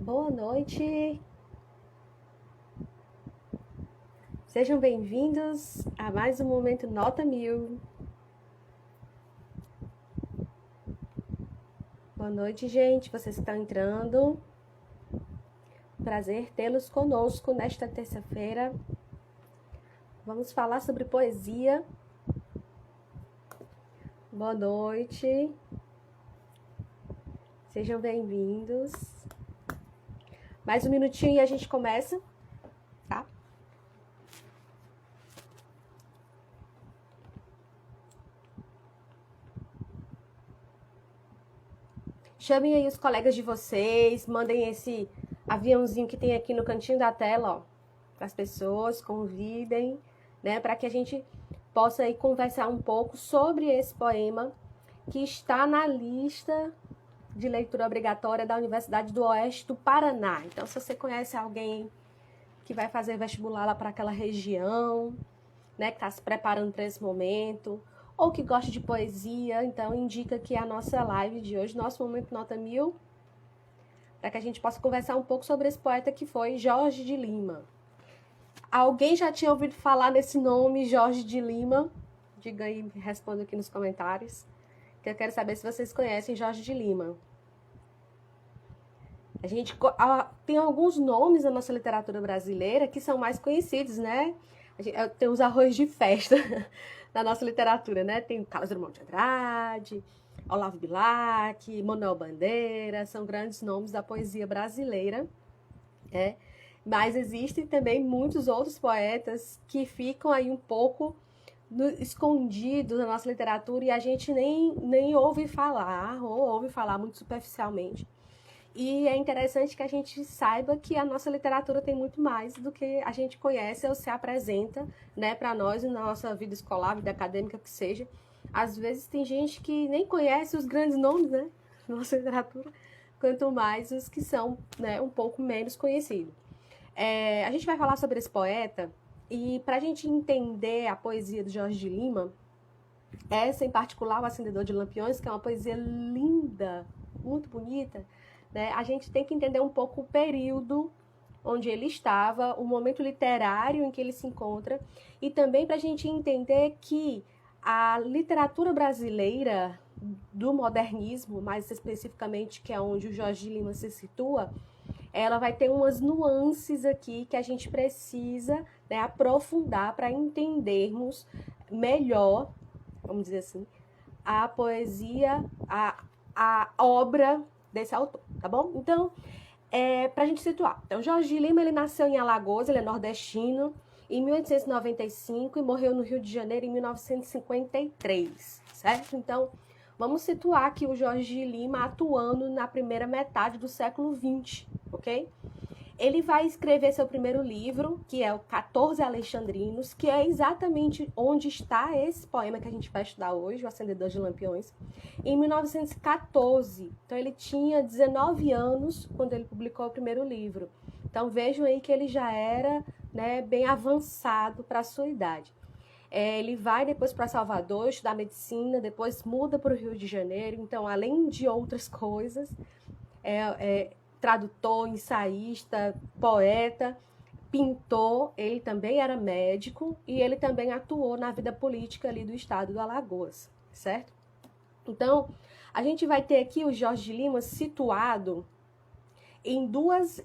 Boa noite, sejam bem-vindos a mais um Momento Nota 1000. Boa noite, gente, vocês que estão entrando. Prazer tê-los conosco nesta terça-feira. Vamos falar sobre poesia. Boa noite, sejam bem-vindos. Mais um minutinho e a gente começa, tá? Chamem aí os colegas de vocês, mandem esse aviãozinho que tem aqui no cantinho da tela, ó, para as pessoas, convidem, né, para que a gente possa aí conversar um pouco sobre esse poema que está na lista de leitura obrigatória da Universidade do Oeste do Paraná. Então, se você conhece alguém que vai fazer vestibular lá para aquela região, né, que está se preparando para esse momento, ou que gosta de poesia, então indica aqui a nossa live de hoje, nosso Momento Nota 1000, para que a gente possa conversar um pouco sobre esse poeta que foi Jorge de Lima. Alguém já tinha ouvido falar nesse nome, Jorge de Lima? Diga aí, responda aqui nos comentários, que eu quero saber se vocês conhecem Jorge de Lima. A gente tem alguns nomes na nossa literatura brasileira que são mais conhecidos, né? Tem os arroz de festa na nossa literatura, né? Tem Carlos Drummond de Andrade, Olavo Bilac, Manuel Bandeira, são grandes nomes da poesia brasileira, né? Mas existem também muitos outros poetas que ficam aí um pouco escondidos na nossa literatura e a gente nem ouve falar, ou ouve falar muito superficialmente. E é interessante que a gente saiba que a nossa literatura tem muito mais do que a gente conhece ou se apresenta, né, para nós na nossa vida escolar, vida acadêmica que seja. Às vezes tem gente que nem conhece os grandes nomes, né, da nossa literatura, quanto mais os que são, né, um pouco menos conhecidos. A gente vai falar sobre esse poeta e para a gente entender a poesia de Jorge de Lima, essa em particular, O Acendedor de Lampiões, que é uma poesia linda, muito bonita, né? A gente tem que entender um pouco o período onde ele estava, o momento literário em que ele se encontra, e também para a gente entender que a literatura brasileira do modernismo, mais especificamente, que é onde o Jorge de Lima se situa, ela vai ter umas nuances aqui que a gente precisa, né, aprofundar para entendermos melhor, vamos dizer assim, a poesia, a obra desse autor, tá bom? Então, pra gente situar. Então, Jorge de Lima, ele nasceu em Alagoas, ele é nordestino, em 1895 e morreu no Rio de Janeiro em 1953, certo? Então, vamos situar aqui o Jorge de Lima atuando na primeira metade do século XX, ok? Ele vai escrever seu primeiro livro, que é o 14 Alexandrinos, que é exatamente onde está esse poema que a gente vai estudar hoje, O Acendedor de Lampiões, em 1914. Então, ele tinha 19 anos quando ele publicou o primeiro livro. Então, vejam aí que ele já era, né, bem avançado para a sua idade. Ele vai depois para Salvador estudar medicina, depois muda para o Rio de Janeiro. Então, além de outras coisas, tradutor, ensaísta, poeta, pintor, ele também era médico e ele também atuou na vida política ali do estado do Alagoas, certo? Então, a gente vai ter aqui o Jorge de Lima situado em duas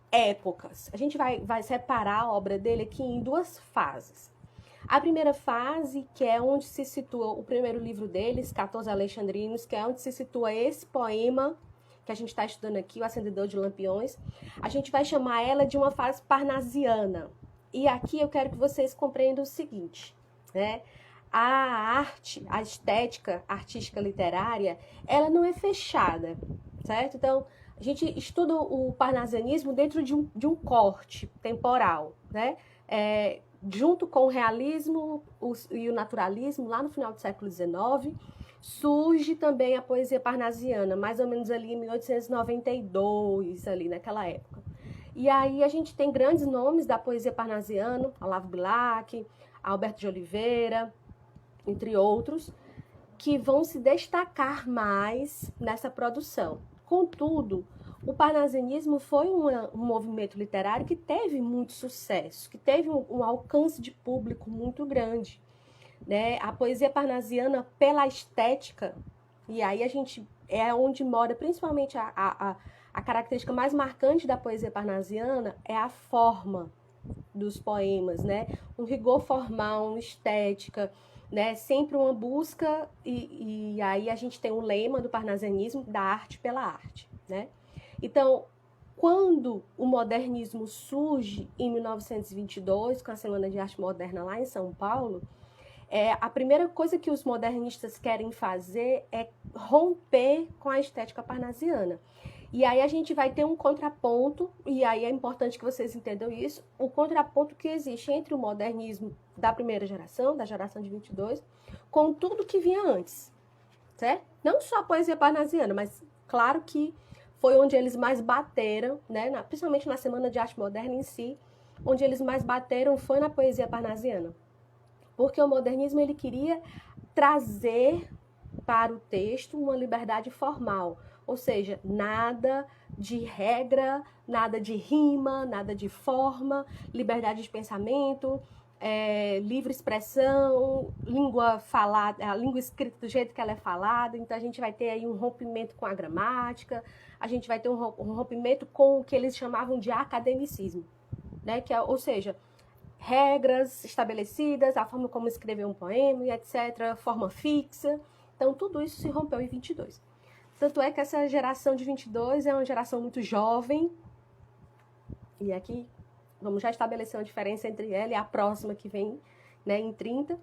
épocas. A gente vai separar a obra dele aqui em duas fases. A primeira fase, que é onde se situa o primeiro livro deles, 14 Alexandrinos, que é onde se situa esse poema que a gente está estudando aqui, O Acendedor de Lampiões, a gente vai chamar ela de uma fase parnasiana. E aqui eu quero que vocês compreendam o seguinte, né? A arte, a estética artística literária, ela não é fechada, certo? Então, a gente estuda o parnasianismo dentro de um corte temporal, né? Junto com o realismo e o naturalismo, lá no final do século XIX, surge também a poesia parnasiana, mais ou menos ali em 1892, ali naquela época. E aí a gente tem grandes nomes da poesia parnasiana, Olavo Bilac, Alberto de Oliveira, entre outros, que vão se destacar mais nessa produção. Contudo, o parnasianismo foi um movimento literário que teve muito sucesso, que teve um alcance de público muito grande, né? A poesia parnasiana, pela estética, e aí a gente é onde mora principalmente a característica mais marcante da poesia parnasiana é a forma dos poemas, né? Um rigor formal, uma estética, né? Sempre uma busca, e aí a gente tem um lema do parnasianismo, da arte pela arte, né? Então, quando o modernismo surge em 1922, com a Semana de Arte Moderna lá em São Paulo, a primeira coisa que os modernistas querem fazer é romper com a estética parnasiana. E aí a gente vai ter um contraponto, e aí é importante que vocês entendam isso, o contraponto que existe entre o modernismo da primeira geração, da geração de 22, com tudo que vinha antes, certo? Não só a poesia parnasiana, mas claro que foi onde eles mais bateram, né? Principalmente na Semana de Arte Moderna em si, onde eles mais bateram foi na poesia parnasiana. Porque o modernismo ele queria trazer para o texto uma liberdade formal, ou seja, nada de regra, nada de rima, nada de forma, liberdade de pensamento, livre expressão, língua falada, a língua escrita do jeito que ela é falada. Então a gente vai ter aí um rompimento com a gramática, a gente vai ter um rompimento com o que eles chamavam de academicismo, né? Ou seja, regras estabelecidas, a forma como escrever um poema, etc., forma fixa. Então tudo isso se rompeu em 22. Tanto é que essa geração de 22 é uma geração muito jovem, e aqui vamos já estabelecer uma diferença entre ela e a próxima que vem, né, em 30.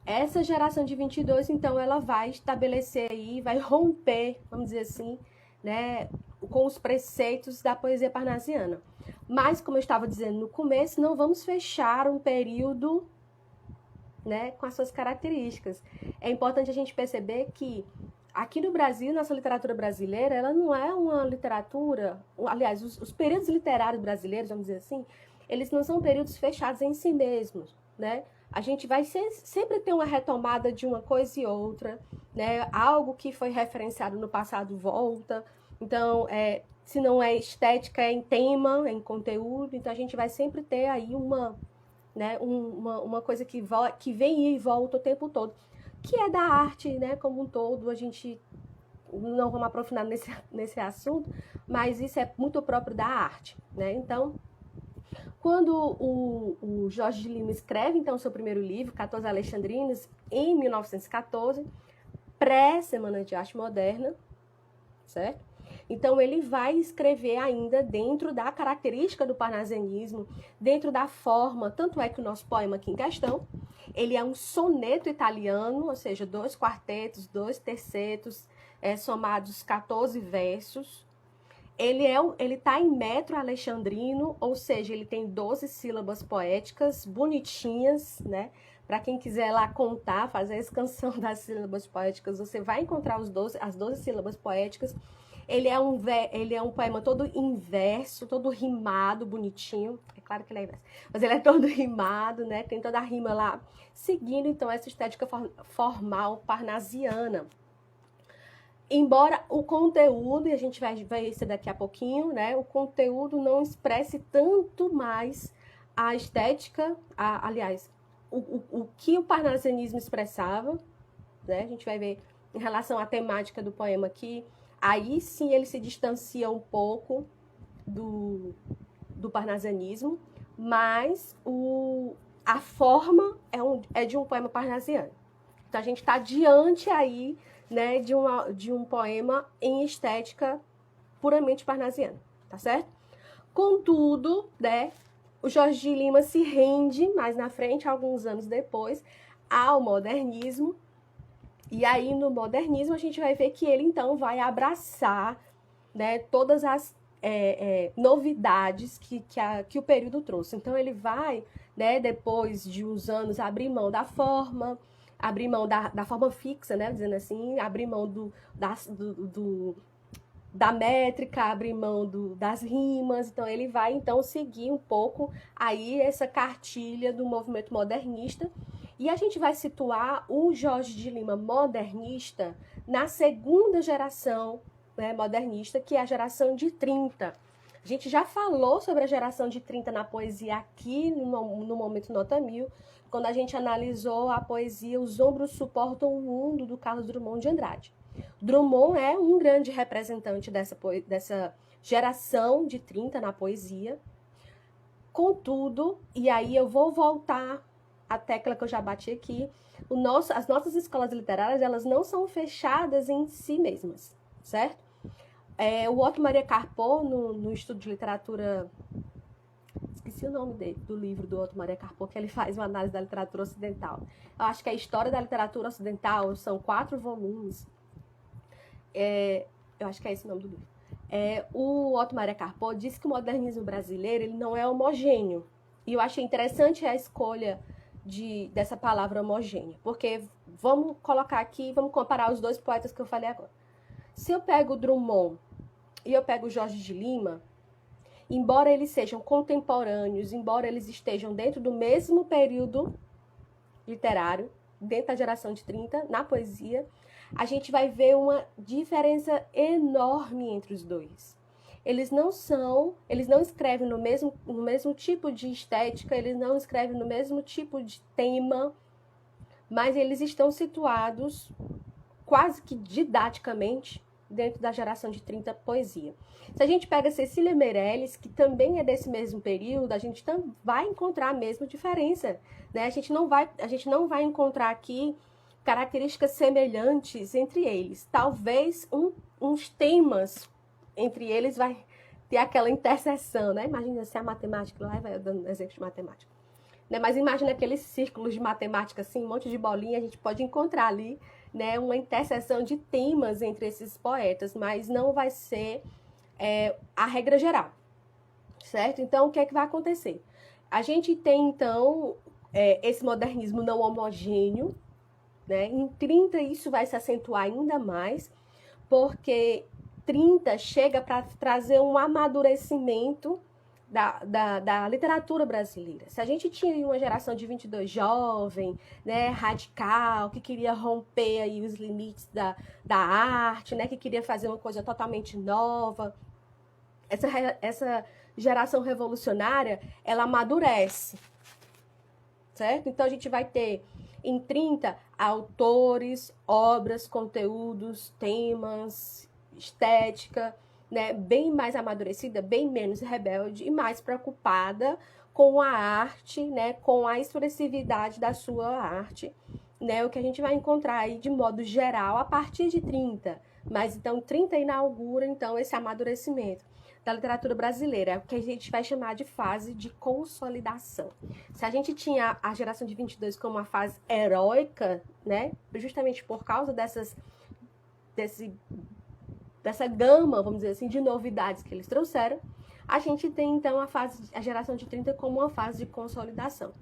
Essa geração de 22, então, ela vai estabelecer aí, vai romper, vamos dizer assim, né, com os preceitos da poesia parnasiana. Mas, como eu estava dizendo no começo, não vamos fechar um período, né, com as suas características. É importante a gente perceber que aqui no Brasil, nossa literatura brasileira, ela não é uma literatura... Aliás, os períodos literários brasileiros, vamos dizer assim, eles não são períodos fechados em si mesmos, né? A gente vai sempre ter uma retomada de uma coisa e outra, né? Algo que foi referenciado no passado volta. Então, se não é estética, é em tema, é em conteúdo. Então, a gente vai sempre ter aí uma coisa que vem e volta o tempo todo, que é da arte, né, como um todo. A gente não vamos aprofundar nesse assunto, mas isso é muito próprio da arte, né? Então, quando o Jorge de Lima escreve, então, seu primeiro livro, 14 Alexandrinas, em 1914, pré-Semana de Arte Moderna, certo? Então, ele vai escrever ainda dentro da característica do parnasianismo, dentro da forma, tanto é que o nosso poema aqui em questão, ele é um soneto italiano, ou seja, 2 quartetos, 2 tercetos, somados 14 versos. Ele está em metro alexandrino, ou seja, ele tem 12 sílabas poéticas, bonitinhas, né? Para quem quiser lá contar, fazer a escansão das sílabas poéticas, você vai encontrar as 12 sílabas poéticas. Ele é um poema todo em verso, todo rimado, bonitinho. É claro que ele é em verso, mas ele é todo rimado, né? Tem toda a rima lá, seguindo, então, essa estética formal parnasiana. Embora o conteúdo, e a gente vai ver isso daqui a pouquinho, né? O conteúdo não expresse tanto mais a estética, aliás, o que o parnasianismo expressava, né? A gente vai ver em relação à temática do poema aqui. Aí sim ele se distancia um pouco do parnasianismo, mas a forma é de um poema parnasiano. Então a gente está diante aí, né, de um poema em estética puramente parnasiana, tá certo? Contudo, né, o Jorge de Lima se rende mais na frente, alguns anos depois, ao modernismo. E aí, no modernismo, a gente vai ver que ele, então, vai abraçar, né, todas as novidades que o período trouxe. Então, ele vai, né, depois de uns anos, abrir mão da forma, abrir mão da forma fixa, né, dizendo assim, abrir mão da métrica, abrir mão das rimas. Então, ele vai, então, seguir um pouco aí essa cartilha do movimento modernista. E a gente vai situar o Jorge de Lima modernista na segunda geração né, modernista, que é a geração de 30. A gente já falou sobre a geração de 30 na poesia aqui no Momento Nota 1000, quando a gente analisou a poesia Os Ombros Suportam o Mundo, do Carlos Drummond de Andrade. Drummond é um grande representante dessa geração de 30 na poesia. Contudo, e aí eu vou voltar à tecla que eu já bati aqui, as nossas escolas literárias, elas não são fechadas em si mesmas, certo? O Otto Maria Carpo, no estudo de literatura, esqueci o nome dele, do livro do Otto Maria Carpo, que ele faz uma análise da literatura ocidental. Eu acho que é a História da Literatura Ocidental, são 4 volumes. Eu acho que é esse o nome do livro. O Otto Maria Carpo diz que o modernismo brasileiro ele não é homogêneo. E eu achei interessante a escolha dessa palavra homogênea, porque vamos colocar aqui, vamos comparar os 2 poetas que eu falei agora. Se eu pego o Drummond e eu pego o Jorge de Lima, embora eles sejam contemporâneos, embora eles estejam dentro do mesmo período literário, dentro da geração de 30, na poesia, a gente vai ver uma diferença enorme entre os dois. Eles não escrevem no mesmo tipo de estética, eles não escrevem no mesmo tipo de tema, mas eles estão situados quase que didaticamente dentro da geração de 30 poesia. Se a gente pega Cecília Meirelles, que também é desse mesmo período, a gente vai encontrar a mesma diferença, né? A gente não vai encontrar aqui características semelhantes entre eles. Talvez uns temas entre eles vai ter aquela interseção, né? Imagina se a matemática lá vai dando exemplos de matemática. Né? Mas imagina aqueles círculos de matemática, assim, um monte de bolinha, a gente pode encontrar ali, né, uma interseção de temas entre esses poetas, mas não vai ser a regra geral, certo? Então, o que é que vai acontecer? A gente tem, então, esse modernismo não homogêneo, né? Em 30 isso vai se acentuar ainda mais, porque 30 chega para trazer um amadurecimento da literatura brasileira. Se a gente tinha uma geração de 22 jovem, né, radical, que queria romper aí os limites da arte, né, que queria fazer uma coisa totalmente nova, essa geração revolucionária, ela amadurece, certo? Então a gente vai ter em 30 autores, obras, conteúdos, temas, estética, né, bem mais amadurecida, bem menos rebelde e mais preocupada com a arte, né, com a expressividade da sua arte, né, o que a gente vai encontrar aí de modo geral a partir de 30. Mas então 30 inaugura então esse amadurecimento da literatura brasileira, o que a gente vai chamar de fase de consolidação. Se a gente tinha a geração de 22 como uma fase heróica, né, justamente por causa dessa gama, vamos dizer assim, de novidades que eles trouxeram, a gente tem, então, a geração de 30 como uma fase de consolidação.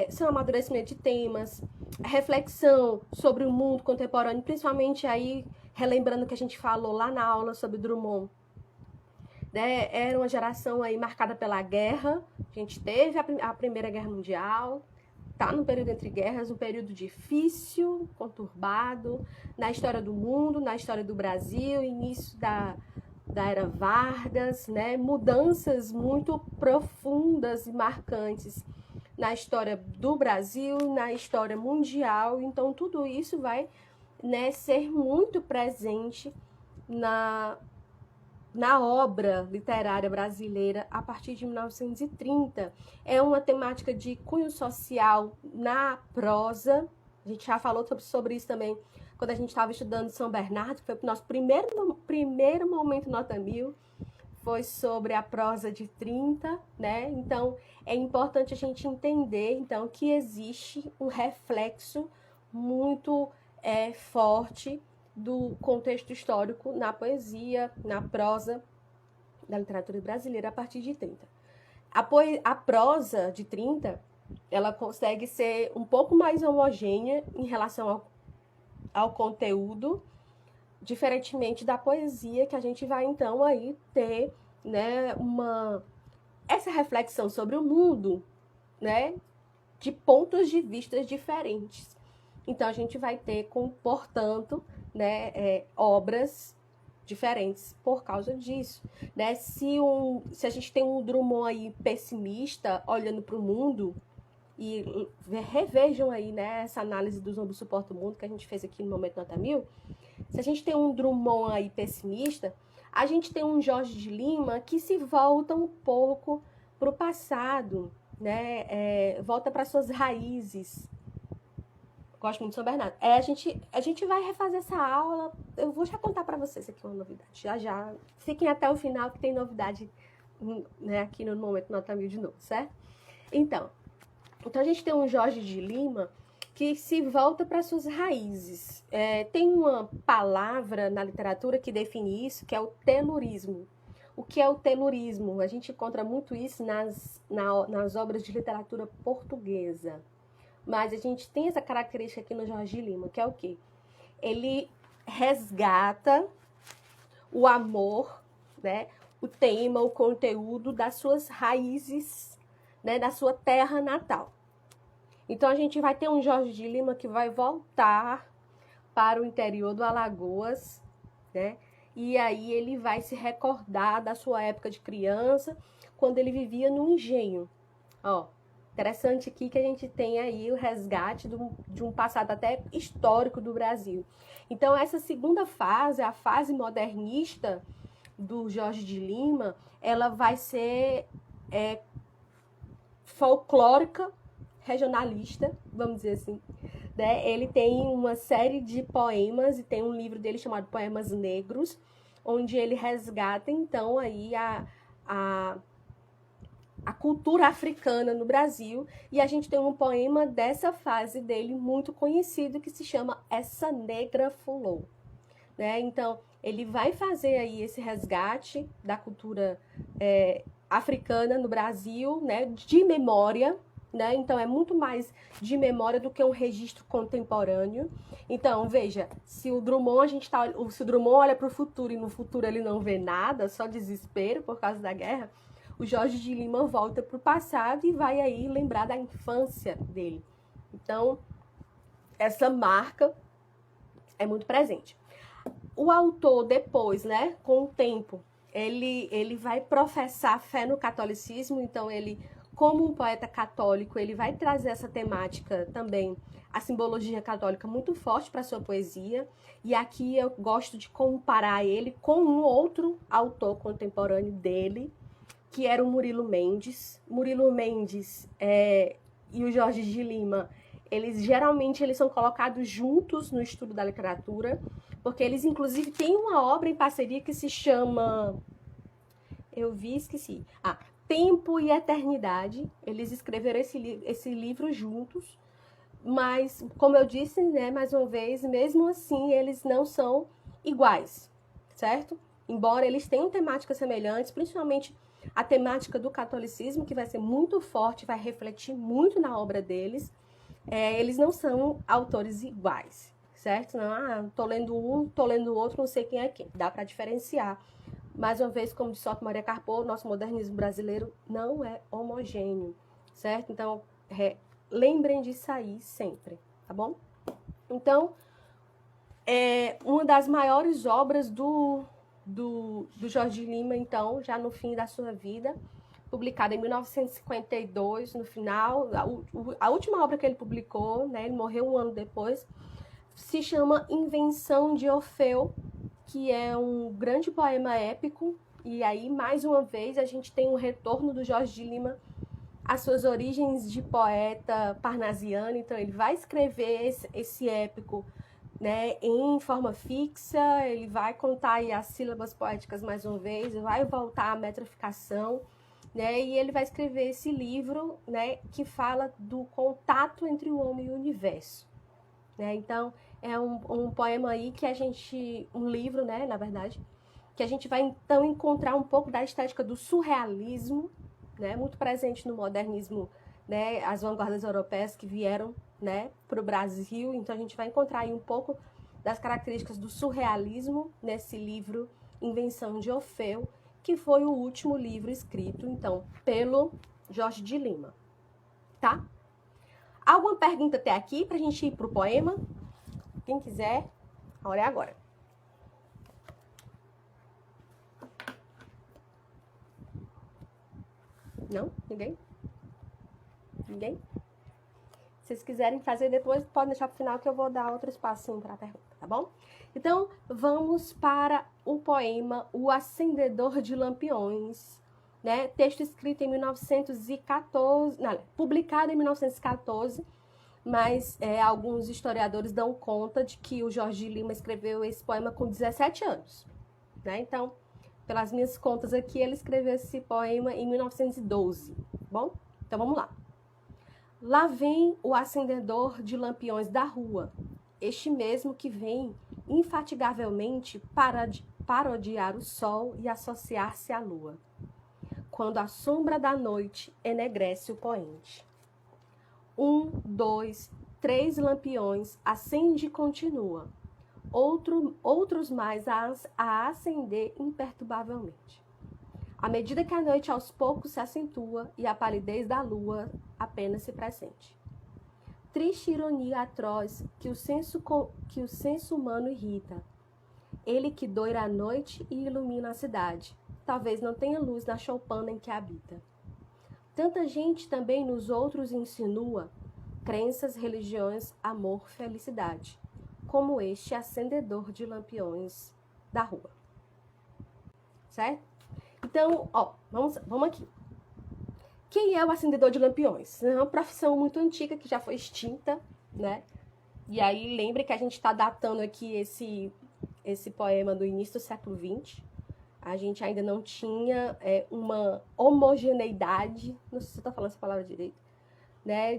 São amadurecimento de temas, reflexão sobre o mundo contemporâneo, principalmente aí, relembrando o que a gente falou lá na aula sobre Drummond, né? Era uma geração aí marcada pela guerra, a gente teve a Primeira Guerra Mundial, está num período entre guerras, um período difícil, conturbado, na história do mundo, na história do Brasil, início da Era Vargas, né? Mudanças muito profundas e marcantes na história do Brasil, na história mundial. Então, tudo isso vai, né, ser muito presente na obra literária brasileira a partir de 1930. É uma temática de cunho social na prosa. A gente já falou sobre isso também quando a gente estava estudando São Bernardo, que foi o nosso primeiro momento Nota 1000, foi sobre a prosa de 30, né? Então, é importante a gente entender, então, que existe um reflexo muito forte do contexto histórico na poesia, na prosa da literatura brasileira a partir de 30. A prosa de 30, ela consegue ser um pouco mais homogênea em relação ao conteúdo, diferentemente da poesia, que a gente vai então aí ter, né, essa reflexão sobre o mundo, né, de pontos de vista diferentes. Então a gente vai ter, portanto, né, obras diferentes por causa disso, né? Se a gente tem um Drummond aí pessimista olhando para o mundo, e revejam aí, né, essa análise do Zombi Suporta o Mundo que a gente fez aqui no Momento Nota 1000, se a gente tem um Drummond aí pessimista, a gente tem um Jorge de Lima que se volta um pouco para o passado, né? Volta para suas raízes. Gosto muito de São Bernardo. A gente vai refazer essa aula. Eu vou já contar para vocês aqui uma novidade. Já. Fiquem até o final que tem novidade, né, aqui no Momento Nota 1000 de novo, certo? Então a gente tem um Jorge de Lima que se volta para suas raízes. Tem uma palavra na literatura que define isso, que é o telurismo. O que é o telurismo? A gente encontra muito isso nas obras de literatura portuguesa. Mas a gente tem essa característica aqui no Jorge de Lima, que é o quê? Ele resgata o amor, né? O tema, o conteúdo das suas raízes, né? Da sua terra natal. Então, a gente vai ter um Jorge de Lima que vai voltar para o interior do Alagoas, né? E aí ele vai se recordar da sua época de criança, quando ele vivia no engenho. Ó, interessante aqui que a gente tem aí o resgate de um passado até histórico do Brasil. Então, essa segunda fase, a fase modernista do Jorge de Lima, ela vai ser folclórica, regionalista, vamos dizer assim, né? Ele tem uma série de poemas e tem um livro dele chamado Poemas Negros, onde ele resgata, então, aí a cultura africana no Brasil, e a gente tem um poema dessa fase dele muito conhecido que se chama Essa Negra Fulou, né? Então, ele vai fazer aí esse resgate da cultura africana no Brasil, né? De memória, né? Então, é muito mais de memória do que um registro contemporâneo. Então, veja, se o Drummond, se o Drummond olha para o futuro e no futuro ele não vê nada, só desespero por causa da guerra, o Jorge de Lima volta para o passado e vai aí lembrar da infância dele. Então, essa marca é muito presente. O autor depois, né, com o tempo, ele vai professar fé no catolicismo, então ele, como um poeta católico, ele vai trazer essa temática também, a simbologia católica muito forte para sua poesia, e aqui eu gosto de comparar ele com um outro autor contemporâneo dele, que era o Murilo Mendes. Murilo Mendes e o Jorge de Lima, geralmente eles são colocados juntos no estudo da literatura, porque eles inclusive têm uma obra em parceria que se chama... esqueci. Tempo e Eternidade. Eles escreveram esse livro juntos, mas, como eu disse, né, mais uma vez, mesmo assim, eles não são iguais, certo? Embora eles tenham temáticas semelhantes, principalmente a temática do catolicismo, que vai ser muito forte, vai refletir muito na obra deles, eles não são autores iguais, certo? Não, tô lendo um, tô lendo o outro, não sei quem é quem. Dá para diferenciar. Mais uma vez, como disse Otto Maria Carpo, nosso modernismo brasileiro não é homogêneo, certo? Então, lembrem disso aí sempre, tá bom? Então, uma das maiores obras do Jorge Lima, então, já no fim da sua vida, publicada em 1952, no final, a última obra que ele publicou, né, ele morreu um ano depois, se chama Invenção de Orfeu, que é um grande poema épico, e aí, mais uma vez, a gente tem um retorno do Jorge de Lima às suas origens de poeta parnasiano, então ele vai escrever esse épico, né, em forma fixa, ele vai contar aí as sílabas poéticas mais uma vez, vai voltar à metrificação, né, e ele vai escrever esse livro, né, que fala do contato entre o homem e o universo, né? Então, é um poema aí que um livro, né, na verdade, que a gente vai então encontrar um pouco da estética do surrealismo, né, muito presente no modernismo, né, as vanguardas europeias que vieram, né, para o Brasil. Então a gente vai encontrar aí um pouco das características do surrealismo nesse livro Invenção de Orfeu, que foi o último livro escrito, então, pelo Jorge de Lima, tá? Alguma pergunta até aqui para a gente ir para o poema? Quem quiser, a hora é agora. Não? Ninguém? Ninguém? Se vocês quiserem fazer depois, podem deixar pro final que eu vou dar outro espacinho para a pergunta, tá bom? Então, vamos para o poema O Acendedor de Lampiões, né? Texto escrito em 1914, não, publicado em 1914, mas alguns historiadores dão conta de que o Jorge Lima escreveu esse poema com 17 anos, né? Então, pelas minhas contas aqui, ele escreveu esse poema em 1912, tá bom? Então, vamos lá. Lá vem o acendedor de lampiões da rua, este mesmo que vem infatigavelmente parodiar o sol e associar-se à lua, quando a sombra da noite enegrece o poente. 1, 2, 3 lampiões acende e continua, outros mais a acender imperturbavelmente. À medida que a noite aos poucos se acentua e a palidez da lua apenas se pressente. Triste ironia atroz que o senso humano irrita. Ele que doira a noite e ilumina a cidade, talvez não tenha luz na choupana em que habita. Tanta gente também nos outros insinua crenças, religiões, amor, felicidade, como este acendedor de lampiões da rua. Certo? Então, vamos aqui. Quem é o acendedor de lampiões? É uma profissão muito antiga que já foi extinta, né? E aí, lembre que a gente está datando aqui esse poema do início do século XX. A gente ainda não tinha uma homogeneidade, não sei se eu estou falando essa palavra direito, né?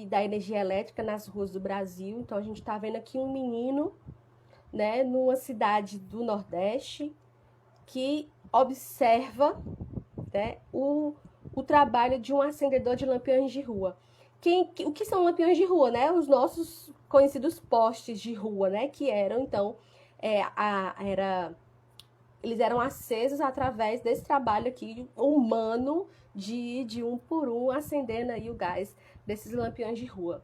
Da energia elétrica nas ruas do Brasil. Então, a gente está vendo aqui um menino, né, numa cidade do Nordeste, que observa, né, o trabalho de um acendedor de lampiões de rua. O que são lampiões de rua, né? Os nossos conhecidos postes de rua, né? Que eram, então, eles eram acesos através desse trabalho aqui humano de um por um acendendo aí o gás desses lampiões de rua.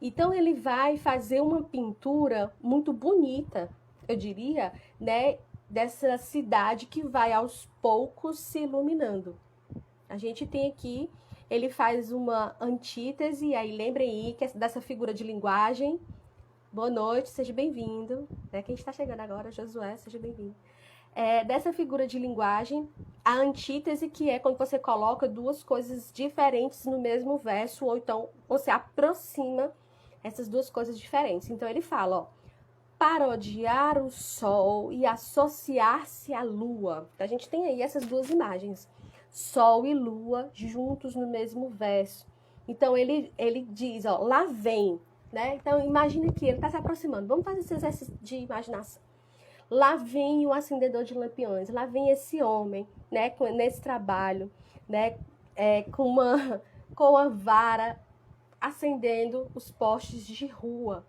Então, ele vai fazer uma pintura muito bonita, eu diria, né? Dessa cidade que vai aos poucos se iluminando. A gente tem aqui, ele faz uma antítese, e aí lembrem aí que dessa figura de linguagem. Boa noite, seja bem-vindo. Quem está chegando agora, Josué, seja bem-vindo. Dessa figura de linguagem, a antítese, que é quando você coloca duas coisas diferentes no mesmo verso, ou então você aproxima essas duas coisas diferentes. Então ele fala, ó, parodiar o sol e associar-se à lua. Então, a gente tem aí essas duas imagens, sol e lua juntos no mesmo verso. Então, ele diz, ó, lá vem, né? Então, imagina que ele está se aproximando. Vamos fazer esse exercício de imaginação. Lá vem o acendedor de lampiões, lá vem esse homem, né, nesse trabalho, né, com a vara acendendo os postes de rua.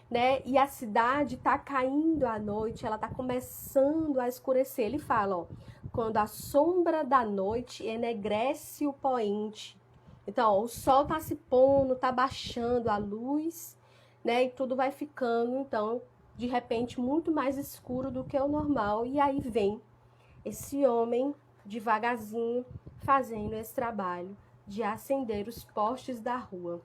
Né? E a cidade está caindo à noite, ela está começando a escurecer. Ele fala, ó, quando a sombra da noite enegrece o poente. Então, ó, o sol está se pondo, está baixando a luz, né? E tudo vai ficando, então, de repente, muito mais escuro do que o normal. E aí vem esse homem, devagarzinho, fazendo esse trabalho de acender os postes da rua.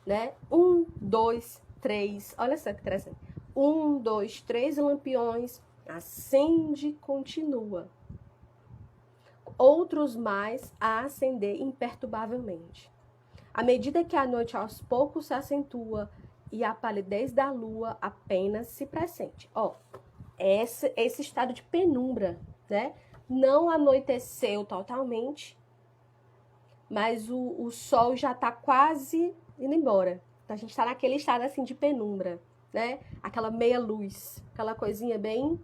Né? 1, 2, 3, olha só que interessante. 1, 2, 3 lampiões, acende e continua. Outros mais a acender imperturbavelmente. À medida que a noite aos poucos se acentua e a palidez da lua apenas se pressente. Ó, esse estado de penumbra, né? Não anoiteceu totalmente, mas o sol já está quase indo embora. Então, a gente está naquele estado assim de penumbra, né? Aquela meia luz, aquela coisinha bem,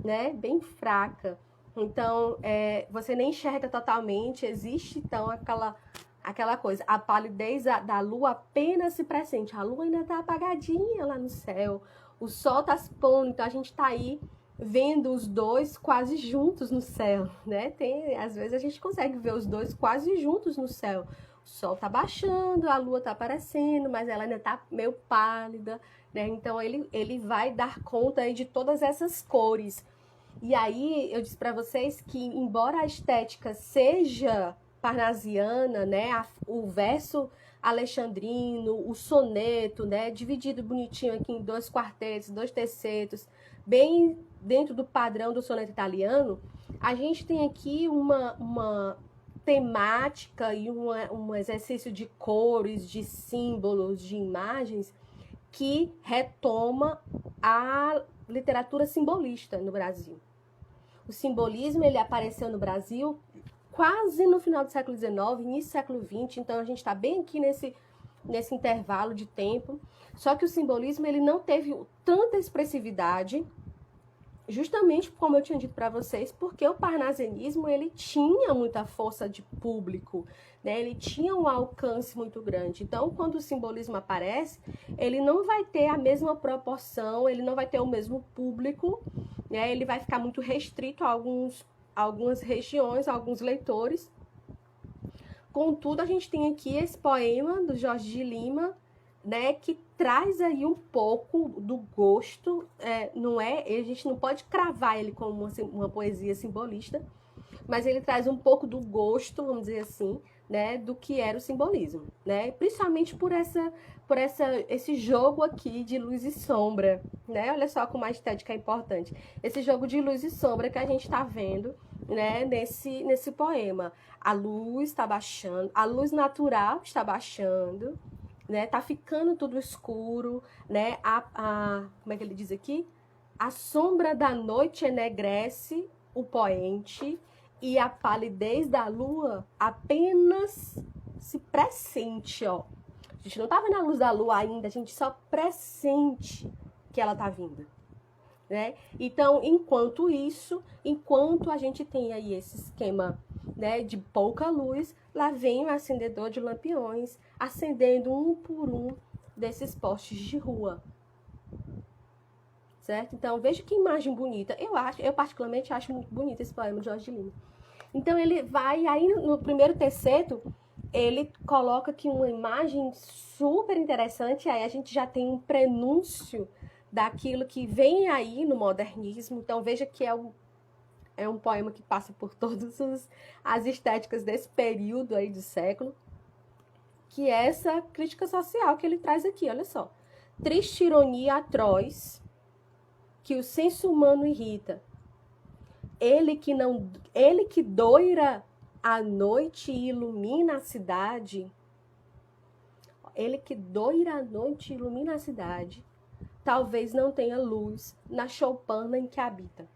né? Bem fraca. Então, você nem enxerga totalmente, existe então aquela coisa. A palidez da lua apenas se pressente. A lua ainda está apagadinha lá no céu. O sol está se pondo, então a gente está aí vendo os dois quase juntos no céu, né? Às vezes a gente consegue ver os dois quase juntos no céu. O sol tá baixando, a lua tá aparecendo, mas ela ainda tá meio pálida, né? Então ele vai dar conta aí de todas essas cores. E aí eu disse para vocês que, embora a estética seja parnasiana, né? O verso alexandrino, o soneto, né? Dividido bonitinho aqui em 2 quartetos, 2 tercetos, bem dentro do padrão do soneto italiano. A gente tem aqui uma temática e um exercício de cores, de símbolos, de imagens que retoma a literatura simbolista no Brasil. O simbolismo, ele apareceu no Brasil quase no final do século XIX, início do século XX, então a gente está bem aqui nesse intervalo de tempo. Só que o simbolismo, ele não teve tanta expressividade, justamente como eu tinha dito para vocês, porque o parnasianismo, ele tinha muita força de público, né? Ele tinha um alcance muito grande. Então, quando o simbolismo aparece, ele não vai ter a mesma proporção, ele não vai ter o mesmo público, né? Ele vai ficar muito restrito a algumas regiões, a alguns leitores. Contudo, a gente tem aqui esse poema do Jorge de Lima, né, que traz aí um pouco do gosto, a gente não pode cravar ele como uma poesia simbolista, mas ele traz um pouco do gosto, vamos dizer assim, né, do que era o simbolismo, né, principalmente por esse jogo aqui de luz e sombra, né, olha só como a estética é importante, esse jogo de luz e sombra que a gente está vendo, né, nesse poema. A luz está baixando, a luz natural está baixando, né, tá ficando tudo escuro, né, como é que ele diz aqui? A sombra da noite enegrece o poente e a palidez da lua apenas se pressente, ó. A gente não tá vendo a luz da lua ainda, a gente só pressente que ela tá vindo, né? Então, enquanto a gente tem aí esse esquema, né, de pouca luz, lá vem o acendedor de lampiões, acendendo um por um desses postes de rua, certo? Então, veja que imagem bonita. Eu particularmente acho muito bonito esse poema de Jorge de Lima. Então, ele vai, aí no primeiro terceto, ele coloca aqui uma imagem super interessante, aí a gente já tem um prenúncio daquilo que vem aí no modernismo. Então, veja que é um poema que passa por todas as estéticas desse período aí do século, que é essa crítica social que ele traz aqui, olha só. Triste ironia atroz, que o senso humano irrita. Ele que doira a noite e ilumina a cidade. Ele que doira a noite e ilumina a cidade, talvez não tenha luz na choupana em que habita.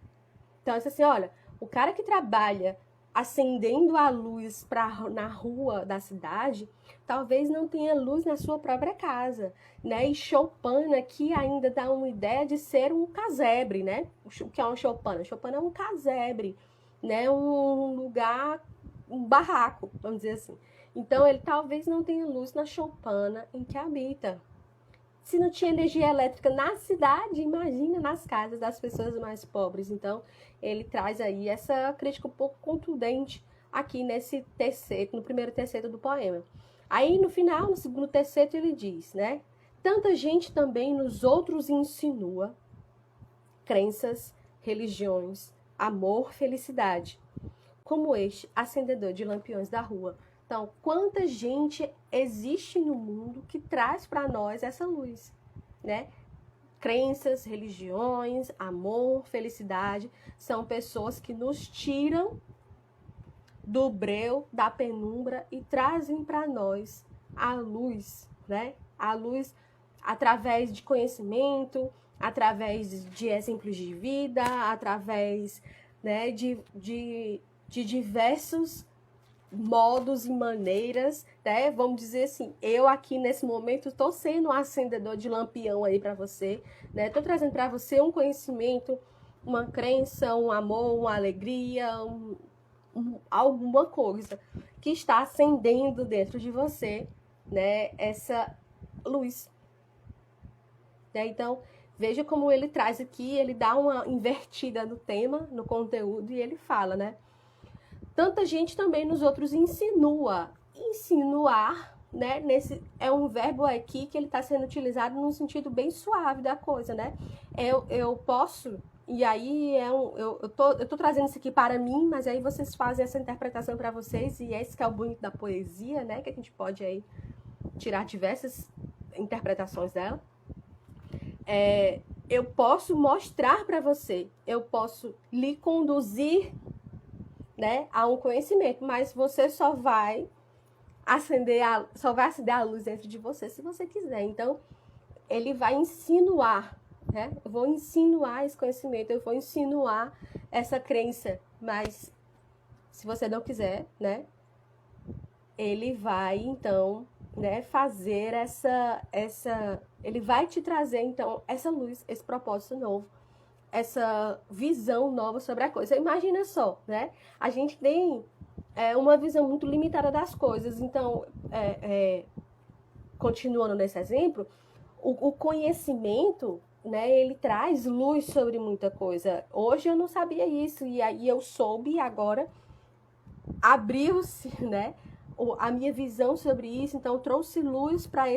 Então, assim, olha, o cara que trabalha acendendo a luz na rua da cidade, talvez não tenha luz na sua própria casa, né? E choupana aqui ainda dá uma ideia de ser um casebre, né? O que é uma choupana? Choupana é um casebre, né? Um lugar, um barraco, vamos dizer assim. Então, ele talvez não tenha luz na choupana em que habita. Se não tinha energia elétrica na cidade, imagina nas casas das pessoas mais pobres. Então, ele traz aí essa crítica um pouco contundente aqui no primeiro terceto do poema. Aí, no final, no segundo terceto, ele diz, né? Tanta gente também nos outros insinua crenças, religiões, amor, felicidade, como este acendedor de lampiões da rua. Então, quanta gente existe no mundo que traz para nós essa luz, né? Crenças, religiões, amor, felicidade, são pessoas que nos tiram do breu, da penumbra e trazem para nós a luz, né? A luz através de conhecimento, através de exemplos de vida, através, né, de diversos modos e maneiras, né? Vamos dizer assim, eu aqui nesse momento estou sendo um acendedor de lampião aí para você, né? Estou trazendo para você um conhecimento, uma crença, um amor, uma alegria, alguma coisa que está acendendo dentro de você, né? Essa luz, né? Então, veja como ele traz aqui, ele dá uma invertida no tema, no conteúdo, e ele fala, né? Tanta gente também nos outros insinua. Insinuar, né? É um verbo aqui que ele está sendo utilizado num sentido bem suave da coisa, né? Eu posso E aí eu tô trazendo isso aqui para mim, mas aí vocês fazem essa interpretação para vocês, e esse que é o bonito da poesia, né? Que a gente pode aí tirar diversas interpretações dela. Eu posso mostrar para você, eu posso lhe conduzir, né, a um conhecimento, mas você só vai acender a luz dentro de você se você quiser. Então, ele vai insinuar, né? Eu vou insinuar esse conhecimento, eu vou insinuar essa crença, mas se você não quiser, né, ele vai então, né, fazer ele vai te trazer então essa luz, esse propósito novo, essa visão nova sobre a coisa. Imagina só, né? A gente tem uma visão muito limitada das coisas. Então, continuando nesse exemplo, o conhecimento, né, ele traz luz sobre muita coisa. Hoje eu não sabia isso, e aí eu soube, e agora abriu-se, né, a minha visão sobre isso, então trouxe luz para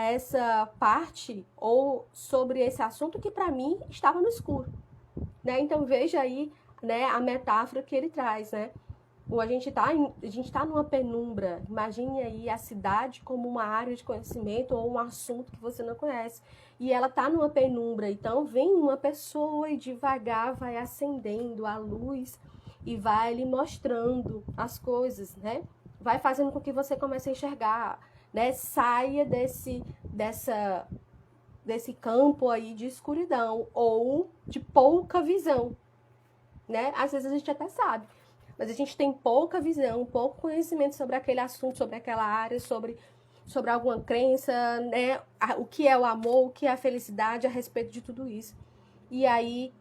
essa parte, ou sobre esse assunto que para mim estava no escuro, né? Então veja aí, né, a metáfora que ele traz, né? A gente tá numa penumbra. Imagine aí a cidade como uma área de conhecimento ou um assunto que você não conhece. E ela tá numa penumbra. Então vem uma pessoa e devagar vai acendendo a luz e vai lhe mostrando as coisas, né? Vai fazendo com que você comece a enxergar, né? Saia desse campo aí de escuridão ou de pouca visão, né? Às vezes a gente até sabe, mas a gente tem pouca visão, pouco conhecimento sobre aquele assunto, sobre aquela área, sobre alguma crença, né? O que é o amor, o que é a felicidade, a respeito de tudo isso. E aí,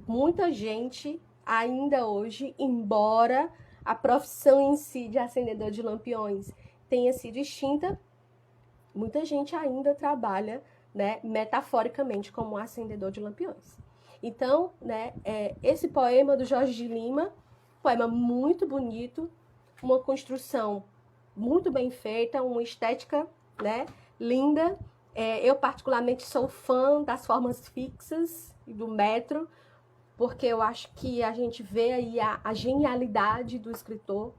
muita gente, ainda hoje, embora a profissão em si de acendedor de lampiões tenha sido extinta, muita gente ainda trabalha, né, metaforicamente como acendedor de lampiões. Então, né, esse poema do Jorge de Lima, poema muito bonito, uma construção muito bem feita, uma estética, né, linda. Eu particularmente sou fã das formas fixas e do metro, porque eu acho que a gente vê aí a genialidade do escritor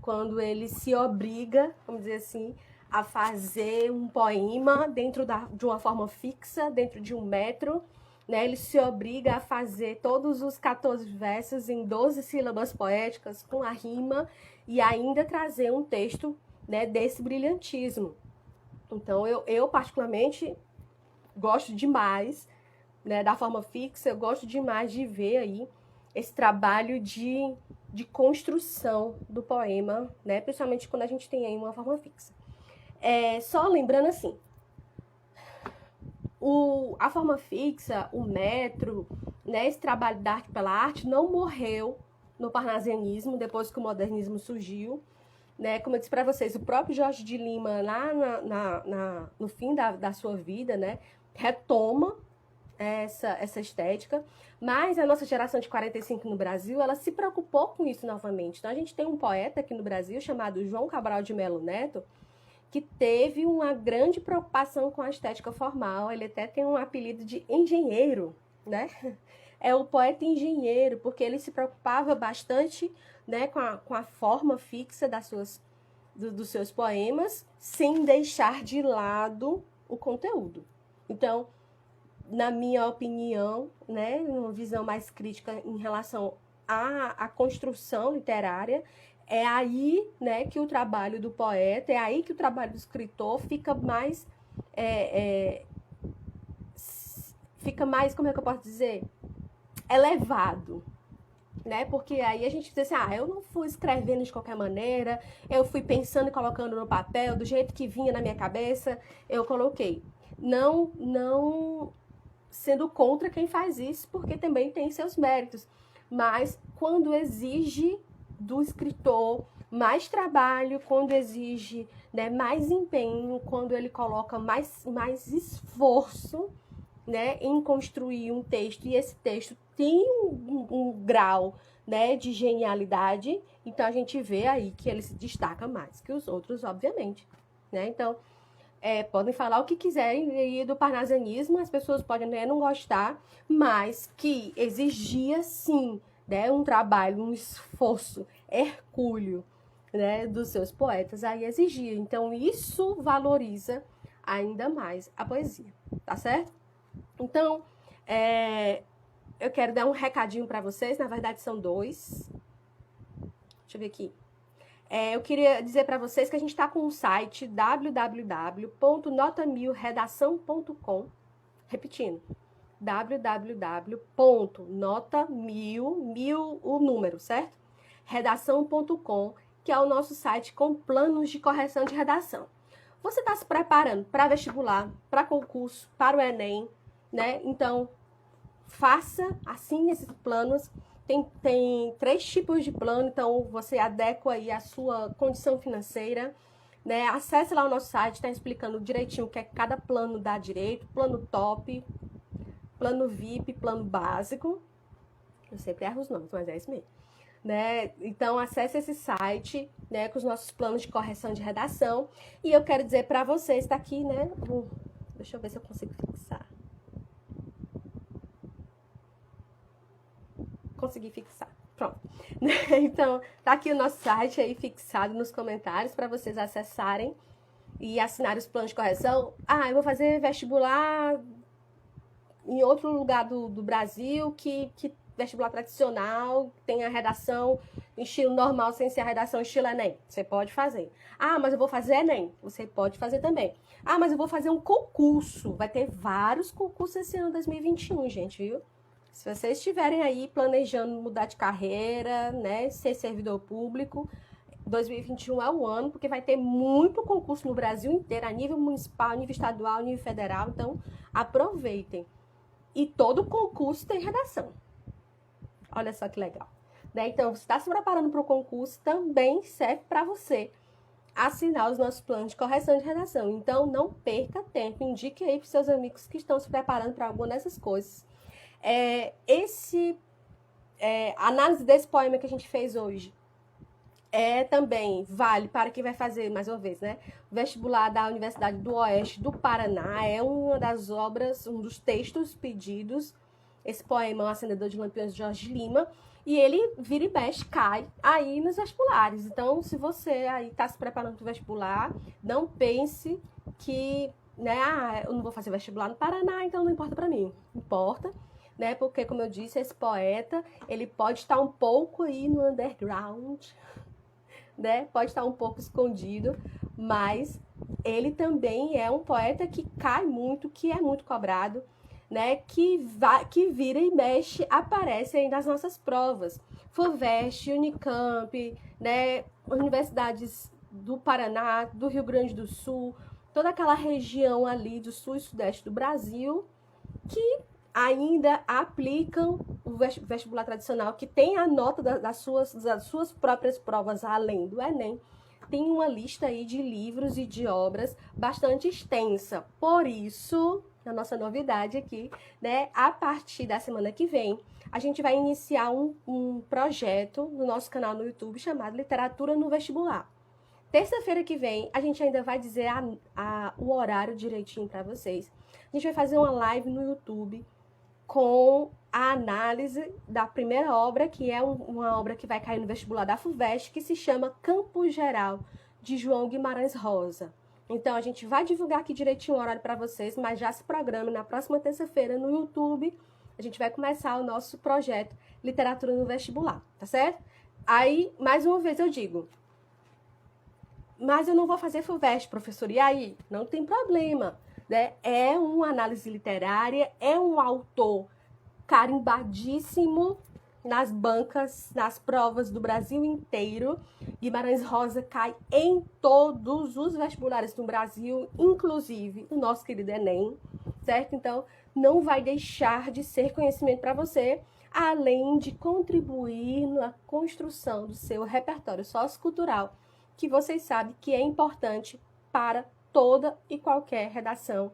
quando ele se obriga, vamos dizer assim, a fazer um poema dentro de uma forma fixa, dentro de um metro, né? Ele se obriga a fazer todos os 14 versos em 12 sílabas poéticas, com a rima, e ainda trazer um texto, né, desse brilhantismo. Então, eu particularmente gosto demais, né, da forma fixa, eu gosto demais de ver aí esse trabalho de construção do poema, né, principalmente quando a gente tem aí uma forma fixa. Só lembrando assim, a forma fixa, o metro, né, esse trabalho da arte pela arte não morreu no parnasianismo, depois que o modernismo surgiu, né? Como eu disse para vocês, o próprio Jorge de Lima, lá no fim da sua vida, né, retoma essa estética, mas a nossa geração de 45 no Brasil, ela se preocupou com isso novamente. Então a gente tem um poeta aqui no Brasil chamado João Cabral de Melo Neto, que teve uma grande preocupação com a estética formal. Ele até tem um apelido de engenheiro, né? É o poeta engenheiro, porque ele se preocupava bastante, né, com a forma fixa dos seus poemas, sem deixar de lado o conteúdo. Então, na minha opinião, né, uma visão mais crítica em relação à construção literária, é aí, né, que o trabalho do poeta, é aí que o trabalho do escritor fica mais, como é que eu posso dizer, elevado, né? Porque aí a gente diz assim, eu não fui escrevendo de qualquer maneira, eu fui pensando e colocando no papel, do jeito que vinha na minha cabeça, eu coloquei. Não sendo contra quem faz isso, porque também tem seus méritos, mas quando exige do escritor mais trabalho, quando exige, né, mais empenho, quando ele coloca mais esforço, né, em construir um texto, e esse texto tem um grau, né, de genialidade, então a gente vê aí que ele se destaca mais que os outros, obviamente, né? Então, Podem falar o que quiserem aí do parnasianismo, as pessoas podem não gostar, mas que exigia sim, né, um trabalho, um esforço hercúleo, né, dos seus poetas, aí exigia. Então isso valoriza ainda mais a poesia, tá certo? Então, eu quero dar um recadinho para vocês, na verdade são dois. Deixa eu ver aqui. Eu queria dizer para vocês que a gente está com um site www.notamilredação.com, repetindo, www.nota1000, o número, certo? Redação.com, que é o nosso site com planos de correção de redação. Você está se preparando para vestibular, para concurso, para o Enem, né? Então, faça assim esses planos. Tem 3 tipos de plano, então você adequa aí a sua condição financeira, né? Acesse lá o nosso site, está explicando direitinho o que é que cada plano dá direito, plano top, plano VIP, plano básico. Eu sempre erro os nomes, mas é isso mesmo. Né? Então acesse esse site, né, com os nossos planos de correção de redação. E eu quero dizer para vocês, está aqui, né? Deixa eu ver se eu consigo fixar. Consegui fixar. Pronto. Então, tá aqui o nosso site aí fixado nos comentários para vocês acessarem e assinarem os planos de correção. Eu vou fazer vestibular em outro lugar do Brasil que vestibular tradicional, tem a redação em estilo normal, sem ser a redação estilo Enem. Você pode fazer. Mas eu vou fazer Enem. Você pode fazer também. Mas eu vou fazer um concurso. Vai ter vários concursos esse ano 2021, gente, viu? Se vocês estiverem aí planejando mudar de carreira, né, ser servidor público, 2021 é o ano, porque vai ter muito concurso no Brasil inteiro, a nível municipal, a nível estadual, a nível federal, então aproveitem. E todo concurso tem redação. Olha só que legal. Né? Então, você está se preparando para o concurso, também serve para você assinar os nossos planos de correção de redação. Então, não perca tempo, indique aí para seus amigos que estão se preparando para alguma dessas coisas. A análise desse poema que a gente fez hoje também vale para quem vai fazer, mais uma vez, né, o vestibular da Universidade do Oeste do Paraná. É uma das obras, um dos textos pedidos. Esse poema é O Acendedor de Lampiões, de Jorge Lima, e ele vira e mexe, cai aí nos vestibulares. Então, se você aí está se preparando para o vestibular, não pense que, né, eu não vou fazer vestibular no Paraná, então não importa para mim. Importa, né? Porque, como eu disse, esse poeta, ele pode estar um pouco aí no underground, né? Pode estar um pouco escondido, mas ele também é um poeta que cai muito, que é muito cobrado, né? Que vira e mexe, aparece aí nas nossas provas. FUVEST, Unicamp, né? Universidades do Paraná, do Rio Grande do Sul, toda aquela região ali do sul e sudeste do Brasil, que ainda aplicam o vestibular tradicional, que tem a nota das suas próprias provas, além do Enem. Tem uma lista aí de livros e de obras bastante extensa. Por isso, a nossa novidade aqui, né, a partir da semana que vem, a gente vai iniciar um projeto no nosso canal no YouTube chamado Literatura no Vestibular. Terça-feira que vem, a gente ainda vai dizer o horário direitinho para vocês. A gente vai fazer uma live no YouTube com a análise da primeira obra, que é uma obra que vai cair no vestibular da FUVEST, que se chama Campo Geral, de João Guimarães Rosa. Então, a gente vai divulgar aqui direitinho o horário para vocês, mas já se programe na próxima terça-feira no YouTube. A gente vai começar o nosso projeto Literatura no Vestibular, tá certo? Aí, mais uma vez eu digo, mas eu não vou fazer FUVEST, professor, e aí? Não tem problema, né? É uma análise literária, é um autor carimbadíssimo nas bancas, nas provas do Brasil inteiro. Guimarães Rosa cai em todos os vestibulares do Brasil, inclusive o nosso querido Enem, certo? Então, não vai deixar de ser conhecimento para você, além de contribuir na construção do seu repertório sociocultural, que vocês sabem que é importante para toda e qualquer redação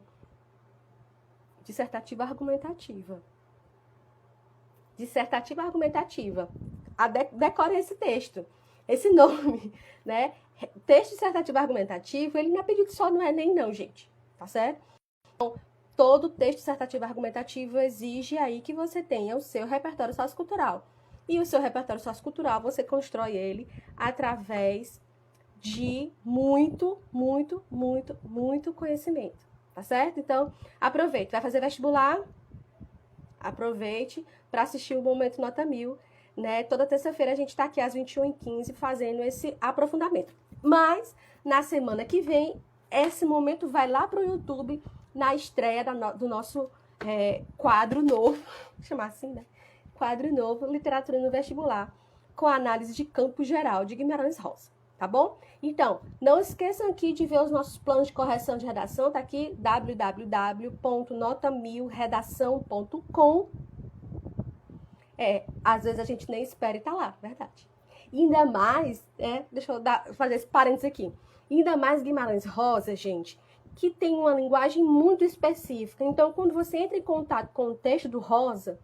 dissertativa argumentativa. Dissertativa argumentativa. Decore esse texto, esse nome, né? Texto dissertativo argumentativo, ele não é pedido só no Enem, não, gente. Tá certo? Então, todo texto dissertativo argumentativo exige aí que você tenha o seu repertório sociocultural. E o seu repertório sociocultural, você constrói ele através de muito conhecimento, tá certo? Então, aproveite. Vai fazer vestibular? Aproveite para assistir o Momento Nota 1000, né? Toda terça-feira a gente está aqui às 21h15 fazendo esse aprofundamento. Mas, na semana que vem, esse momento vai lá para o YouTube, na estreia do nosso quadro novo, vou chamar assim, né? Quadro novo, Literatura no Vestibular, com análise de campo geral de Guimarães Rosa, tá bom? Então, não esqueçam aqui de ver os nossos planos de correção de redação, tá aqui, www.nota1000redação.com. Às vezes a gente nem espera e tá lá, verdade. E ainda mais, deixa eu fazer esse parênteses aqui, ainda mais Guimarães Rosa, gente, que tem uma linguagem muito específica. Então, quando você entra em contato com o texto do Rosa,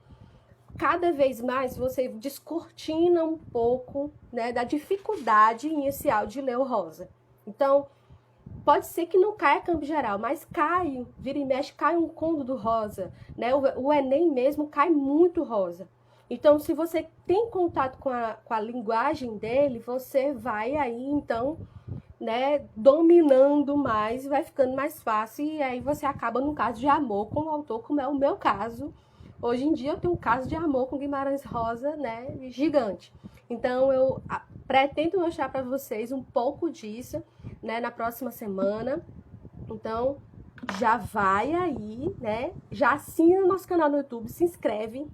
cada vez mais você descortina um pouco, né, da dificuldade inicial de ler o Rosa. Então, pode ser que não caia campo geral, mas cai, vira e mexe, cai um conto do Rosa, né? O Enem mesmo cai muito Rosa. Então, se você tem contato com a linguagem dele, você vai aí, então, né, dominando mais, vai ficando mais fácil, e aí você acaba num caso de amor com o autor, como é o meu caso. Hoje em dia eu tenho um caso de amor com Guimarães Rosa, né, gigante. Então eu pretendo mostrar para vocês um pouco disso, né, na próxima semana. Então já vai aí, né, já assina o nosso canal no YouTube, se inscreve,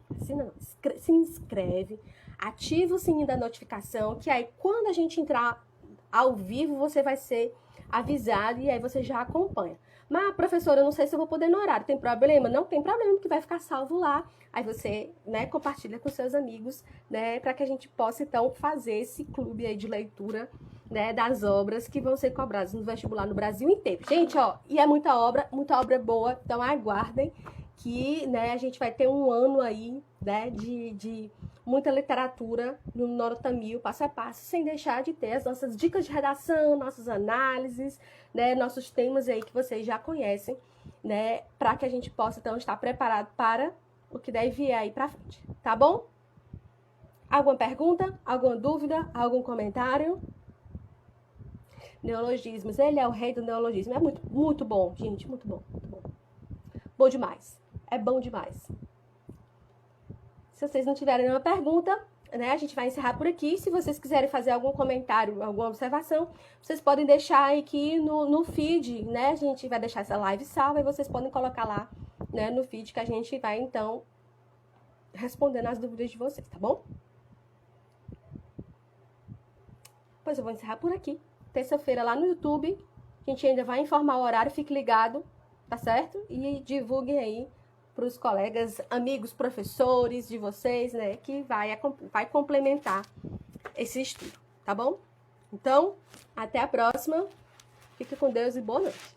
se inscreve, ativa o sininho da notificação, que aí quando a gente entrar ao vivo você vai ser avisado e aí você já acompanha. Mas, professora, eu não sei se eu vou poder no horário. Tem problema? Não tem problema, porque vai ficar salvo lá. Aí você, né, compartilha com seus amigos, né, para que a gente possa, então, fazer esse clube aí de leitura, né, das obras que vão ser cobradas no vestibular no Brasil inteiro. Gente, ó, e é muita obra boa, então aguardem que, né, a gente vai ter um ano aí, né, de muita literatura no Nota 1000, passo a passo, sem deixar de ter as nossas dicas de redação, nossas análises, né, nossos temas aí que vocês já conhecem, né, para que a gente possa, então, estar preparado para o que deve vir aí para frente, tá bom? Alguma pergunta? Alguma dúvida? Algum comentário? Neologismos, ele é o rei do neologismo, é muito bom, gente, muito bom, muito bom. Bom demais, é bom demais. Se vocês não tiverem nenhuma pergunta, né, a gente vai encerrar por aqui. Se vocês quiserem fazer algum comentário, alguma observação, vocês podem deixar aqui no feed, né? A gente vai deixar essa live salva e vocês podem colocar lá, né, no feed, que a gente vai, então, respondendo as dúvidas de vocês, tá bom? Pois eu vou encerrar por aqui. Terça-feira lá no YouTube, a gente ainda vai informar o horário, fique ligado, tá certo? E divulguem aí para os colegas, amigos, professores de vocês, né, que vai complementar esse estudo, tá bom? Então, até a próxima. Fique com Deus e boa noite.